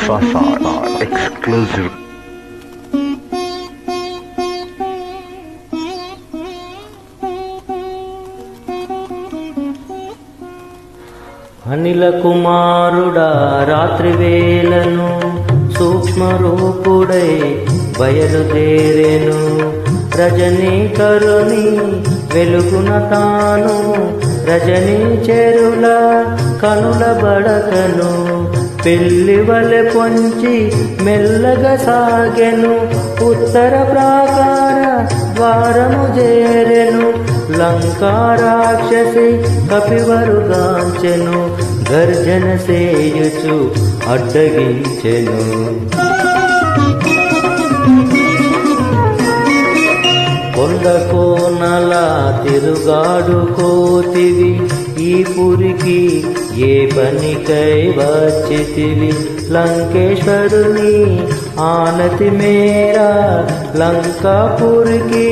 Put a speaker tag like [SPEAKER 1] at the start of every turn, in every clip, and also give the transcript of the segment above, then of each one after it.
[SPEAKER 1] Fasad exclusive.
[SPEAKER 2] అనిల కుమారుడా రాత్రి వేళను సూక్ష్మరూపుడై బయలుదేరెను. రజనీకరుని వెలుగున తాను రజనీ చెరుల కనుల బడకను పెళ్లి వలె పొంచి మెల్లగా సాగెను. ఉత్తర ప్రాకార ద్వారము చేరెను. లంకా రాక్షసి కపివరుగాంచెను. గర్జన సేయుచు అడ్డగించెను. కొండ కోనల తిరుగాడుకోతివి, ఈ పురికి ఏ పనికై వచ్చితివి? లంకేశ్వరుని ఆనతి మేరా లంకాపురికి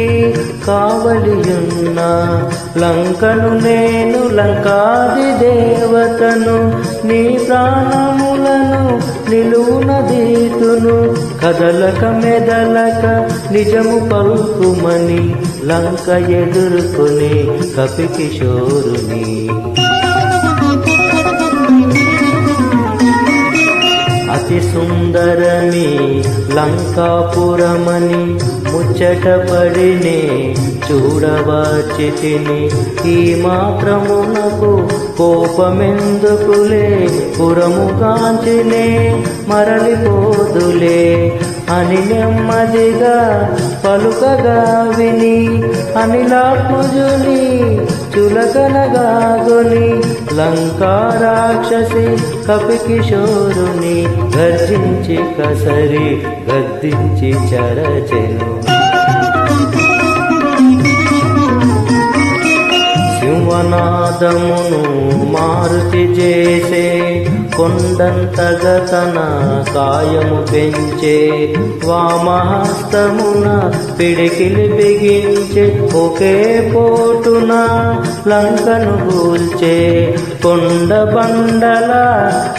[SPEAKER 2] కావలియున్న. లంకను నేను లంకాది దేవతను, నీ ప్రాణములను నిలువున దీతును. కదలక మెదలక నిజము పలుకుమని లంక ఎదుర్కొని కపికిశోరుని. అతి సుందరమి లంకాపురమని ముచ్చటపడినే చూడవచ్చితిని. ఈ మాత్రమునకు కోపమెందుకులే, పురము కాంచినే మరలిపోదులే అని నెమ్మదిగా పలుకగా విని అనిలాత్మజుని చులకనగాగొని లంకా రాక్షసి కపికిశోరుని గర్జించి కసరి గద్దించి చరచెను. సింహనాదమును మారుతి చేసే కొండంతగా తన కాయము పెంచే. వామహస్తమున పిడికిలి బిగించే. ఒకే పోటున లంకను కూల్చే. కొండ బండల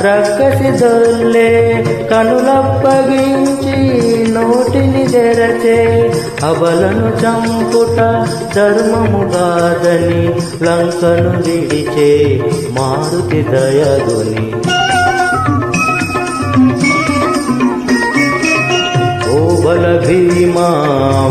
[SPEAKER 2] రక్కసి దొల్లే. కనులప్పగించి నోటిని తెరచే. అబలను చంపుట ధర్మము కాదని లంకను విడిచే మారుతి దయగొని. ఓ బల భీమా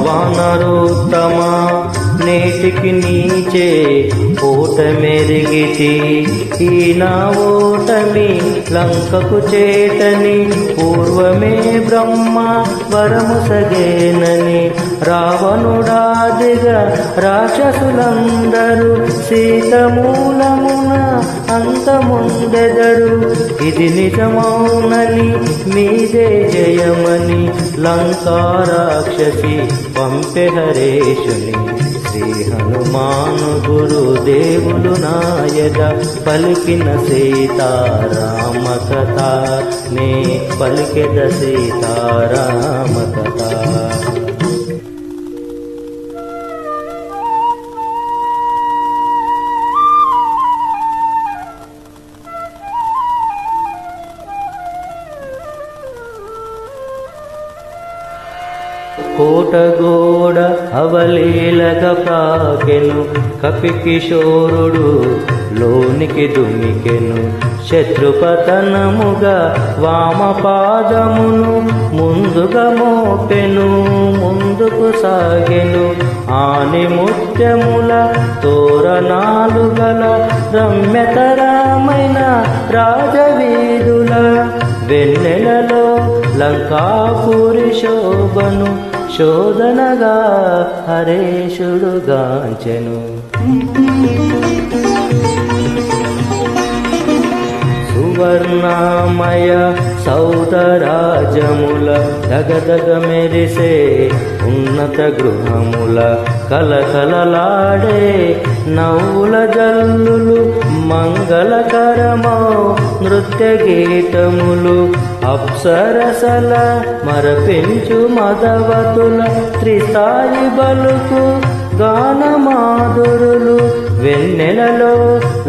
[SPEAKER 2] వానరోత్తమా, నేటికి నీచే ఓటమెరిగితి. ఈ నా ఓటమి లంకకు చేతని పూర్వమే బ్రహ్మ వరము సగేనని. రావణుడాదిగా రాక్షసులందరూ సీతమూలమున అంతముందెదరు. ఇది నిజమౌనని మీదే జయమని లంకా రాక్షసి పంపె హరేషుని. శ్రీ హనుమాను గురుదేవులు నాయక పలికిన సీతారామ కథ, నే పలికెద సీతారామ కథ. కోటగోడ అవలీలగా ప్రాకెను. కపికిశోరుడు లోనికి దుమికెను. శత్రుపతనముగా వామపాదమును ముందుగా మోపెను. ముందుకు సాగెను. ఆని ముత్యముల తోరణాలు గల రమ్యతరమైన రాజవీధుల వెన్నెలలో లంకాపురి శోభను శోధనగా హరేషుడు గాంచెను. సువర్ణమయ సౌధరాజముల దగదగ మెరిసే ఉన్నత గృహముల కలకలలాడే నవ్వుల జల్లులు మంగళకరమో నృత్య గీతములు. అప్సరసల మరపించు మదవతుల త్రిస్థాయి బలుకు గానమాధురులు వెన్నెలలో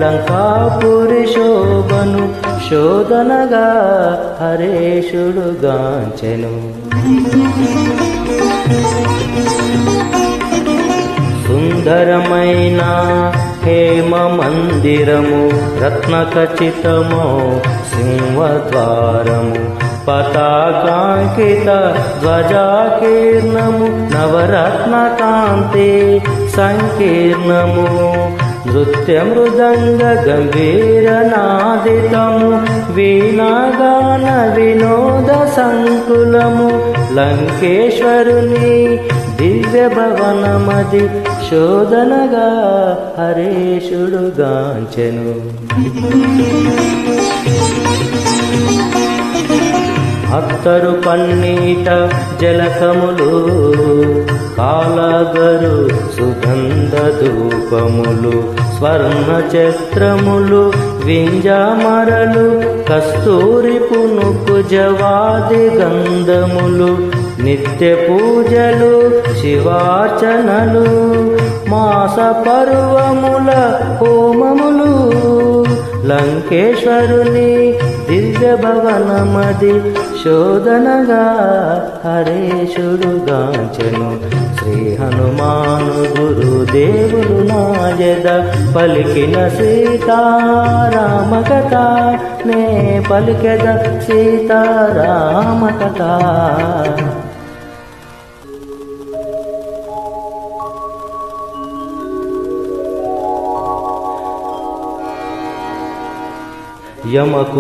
[SPEAKER 2] లంకాపురి శోభను శోధనగా హరేషుడు గాంచెను. సుందరమైన హేమ మందిరము రత్నఖచితమో సింహద్వారము పతాకాంకిత ధ్వజాకీర్ణము నవరత్నకాంతి సంకీర్ణము నృత్య మృదంగ గంభీర నాదితము వీణాగాన వినోద సంకులము లంకేశ్వరుని దివ్య భవనమది శోధనగా హరేషుడు గాంచెను. అత్తరు పన్నీట జలకములు కాలగరు సుగంధ ధూపములు స్వర్ణ చత్రములు వింజామరలు కస్తూరి పునుకు జవాది గంధములు నిత్య పూజలు శివార్చనలు మాస పర్వముల హోమములు లంకేశ్వరుని దివ్య భవనమది శోధనగా హరేషుడు గాంచెను. శ్రీ హనుమాను గురుదేవులు నాయద పలికిన సీతారామ కథ నే పలికెద సీతారామ కథ.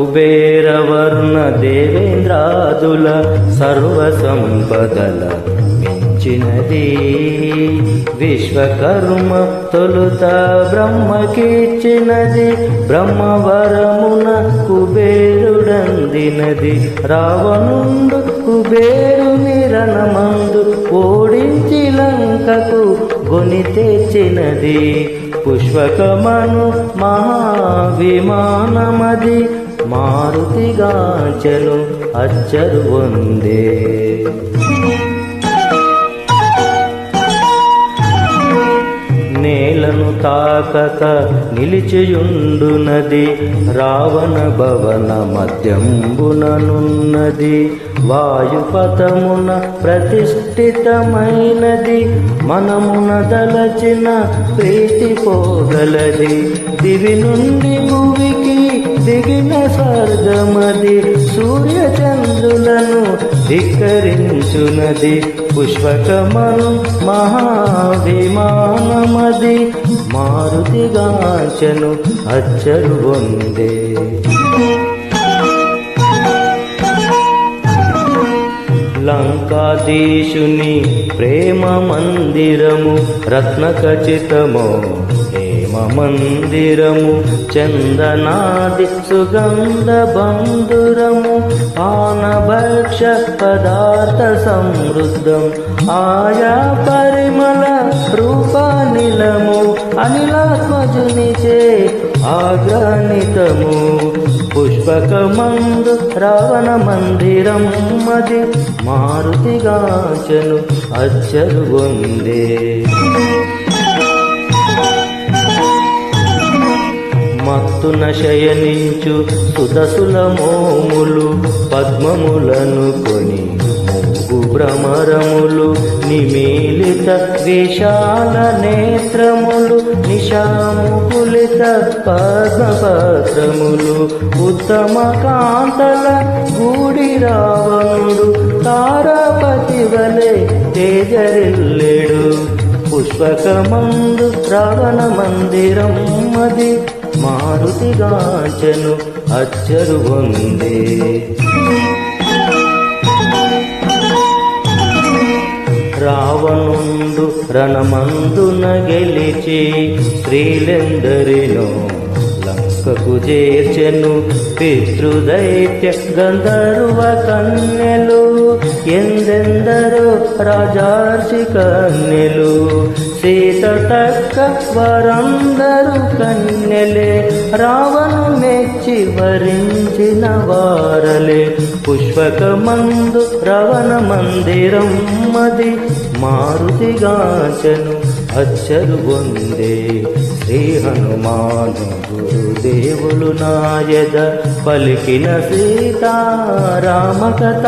[SPEAKER 2] యమకుబేరవర్ణ దేవేంద్రాదుల సర్వ సంపదల మించినది విశ్వకర్మ తొలుత బ్రహ్మకిచ్చినది బ్రహ్మవరమున కుబేరుడందినది రావణుండు కుబేరుని రణమందు ఓడించి లంకకు గొని తెచ్చినది పుష్పకమను మహావిమానమది మారుతిగాంచెను అచ్చరు వందే. నేలను తాకక నిలిచియుండునది రావణ భవన మధ్యంబుననున్నది వాయుపథమున ప్రతిష్ఠితమైనది మనమున దలచిన ప్రీతి పోగలది దివి నుండి భూమికి దిగిన స్వర్గమది సూర్యచంద్రులను ధిక్కరించునది పుష్పకమను మహావిమానమది మారుతిగాంచెను అచ్చరు వందే. లంకాధీశుని ప్రేమ మందిరము రత్నఖచితమో హేమ మందిరము చందనాది సుగంధ బంధురము పానభక్ష పదార్థ సమృద్ధం ఆయా పరిమళ రూపానిలము అనిలాత్మజునిచే ఆగ్రహితము పుష్పకమందు రావణ మందిరం మది మారుతిగాంచెను అచ్చరు వందే. మత్తున శయనించు సుదసుల మోములు పద్మములను కొని మూగు భ్రమరములు నిమీలిత విశాల నేత్రములు నిశాముకులిత పద్మపత్రములు ఉత్తమ కాంతల గూడి రావణుడు తారాపతి వలె తేజరిల్లెడు పుష్పకమందు రావణ మందిరం మది మారుతిగాంచెను అచ్చరు వందే. రావణుండు రణమందున గెలిచి స్త్రీలెందరినో లంకకు చేర్చెను పితృదైత్య గంధర్వ కన్యలు ఎందెందరో రాజార్షి కన్యలు సీత తక్క వారందరూ కన్యలే రావణు మెచ్చి వరించిన వారలే పుష్పకమందు రావణ మందిరం మది మారుతిగాంచెను అచ్చరు పొందే శ్రీ హనుమాను గురుదేవులు నాయద పలికిన సీతారామ కథ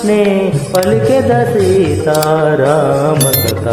[SPEAKER 2] నే పలికెద సీతారామ కథ.